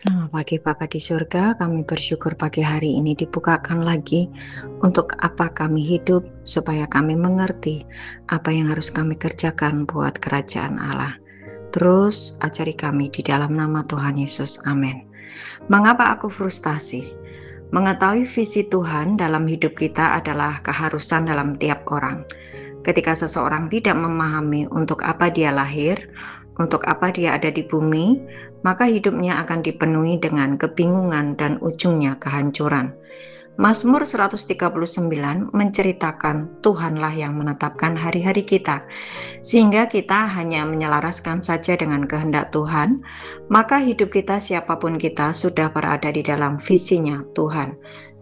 Bagi Bapa di surga, kami bersyukur pagi hari ini dibukakan lagi untuk apa kami hidup, supaya kami mengerti apa yang harus kami kerjakan buat kerajaan Allah. Terus ajari kami di dalam nama Tuhan Yesus. Amin. Mengapa aku frustasi? Mengetahui visi Tuhan dalam hidup kita adalah keharusan dalam tiap orang. Ketika seseorang tidak memahami untuk apa dia lahir, untuk apa dia ada di bumi, maka hidupnya akan dipenuhi dengan kebingungan dan ujungnya kehancuran. Mazmur 139 menceritakan Tuhanlah yang menetapkan hari-hari kita, sehingga kita hanya menyelaraskan saja dengan kehendak Tuhan, maka hidup kita siapapun kita sudah berada di dalam visinya Tuhan.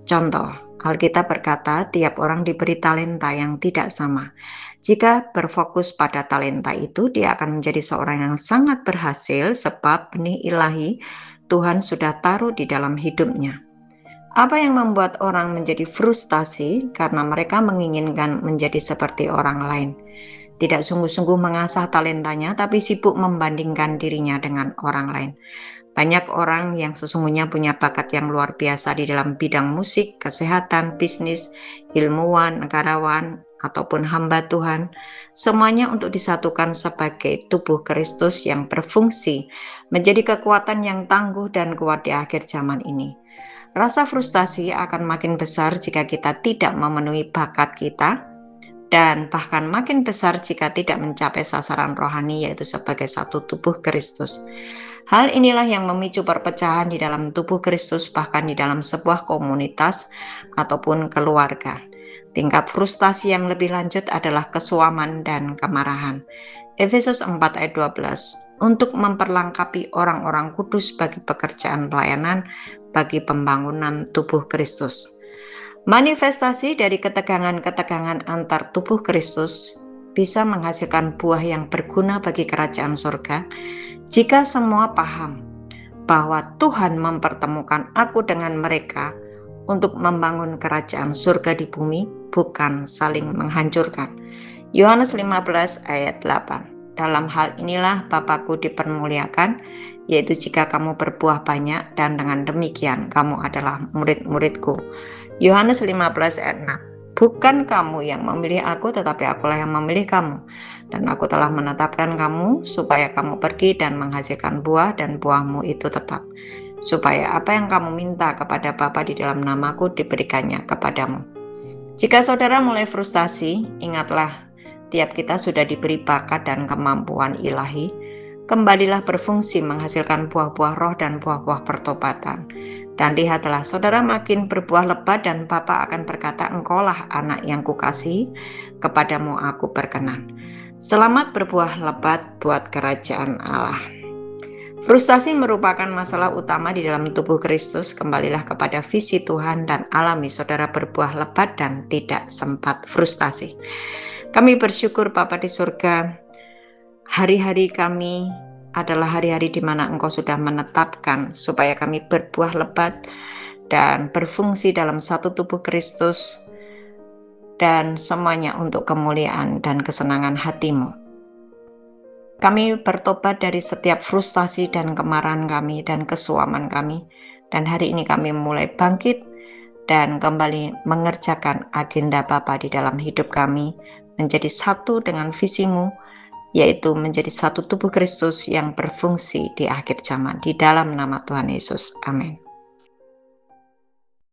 Contoh, Alkitab berkata tiap orang diberi talenta yang tidak sama. Jika berfokus pada talenta itu, dia akan menjadi seorang yang sangat berhasil sebab benih ilahi Tuhan sudah taruh di dalam hidupnya. Apa yang membuat orang menjadi frustasi karena mereka menginginkan menjadi seperti orang lain. Tidak sungguh-sungguh mengasah talentanya, tapi sibuk membandingkan dirinya dengan orang lain. Banyak orang yang sesungguhnya punya bakat yang luar biasa di dalam bidang musik, kesehatan, bisnis, ilmuwan, negarawan, ataupun hamba Tuhan. Semuanya untuk disatukan sebagai tubuh Kristus yang berfungsi, menjadi kekuatan yang tangguh dan kuat di akhir zaman ini. Rasa frustasi akan makin besar jika kita tidak memenuhi bakat kita, dan bahkan makin besar jika tidak mencapai sasaran rohani, yaitu sebagai satu tubuh Kristus. Hal inilah yang memicu perpecahan di dalam tubuh Kristus, bahkan di dalam sebuah komunitas ataupun keluarga. Tingkat frustasi yang lebih lanjut adalah kesuaman dan kemarahan. Efesus 4 ayat 12, untuk memperlengkapi orang-orang kudus bagi pekerjaan pelayanan bagi pembangunan tubuh Kristus. Manifestasi dari ketegangan-ketegangan antar tubuh Kristus bisa menghasilkan buah yang berguna bagi kerajaan surga jika semua paham bahwa Tuhan mempertemukan aku dengan mereka untuk membangun kerajaan surga di bumi, bukan saling menghancurkan. Yohanes 15 ayat 8. Dalam hal inilah Bapa-Ku dipermuliakan, yaitu jika kamu berbuah banyak, dan dengan demikian kamu adalah murid-murid-Ku. Yohanes 15 ayat 6. Bukan kamu yang memilih aku, tetapi akulah yang memilih kamu. Dan aku telah menetapkan kamu supaya kamu pergi dan menghasilkan buah, dan buahmu itu tetap. Supaya apa yang kamu minta kepada Bapa di dalam namaku diberikannya kepadamu. Jika saudara mulai frustasi, ingatlah, tiap kita sudah diberi bakat dan kemampuan ilahi. Kembalilah berfungsi menghasilkan buah-buah roh dan buah-buah pertobatan. Dan lihatlah, saudara makin berbuah lebat dan Bapa akan berkata, engkaulah anak yang kukasihi, kepadamu aku berkenan. Selamat berbuah lebat buat kerajaan Allah. Frustasi merupakan masalah utama di dalam tubuh Kristus. Kembalilah kepada visi Tuhan dan alami saudara berbuah lebat dan tidak sempat frustasi. Kami bersyukur Bapa di surga, hari-hari kami adalah hari-hari di mana Engkau sudah menetapkan supaya kami berbuah lebat dan berfungsi dalam satu tubuh Kristus, dan semuanya untuk kemuliaan dan kesenangan hati-Mu. Kami bertobat dari setiap frustasi dan kemarahan kami dan kesuaman kami, dan hari ini kami mulai bangkit dan kembali mengerjakan agenda Bapa di dalam hidup kami, menjadi satu dengan visi-Mu, yaitu menjadi satu tubuh Kristus yang berfungsi di akhir zaman. Di dalam nama Tuhan Yesus. Amin.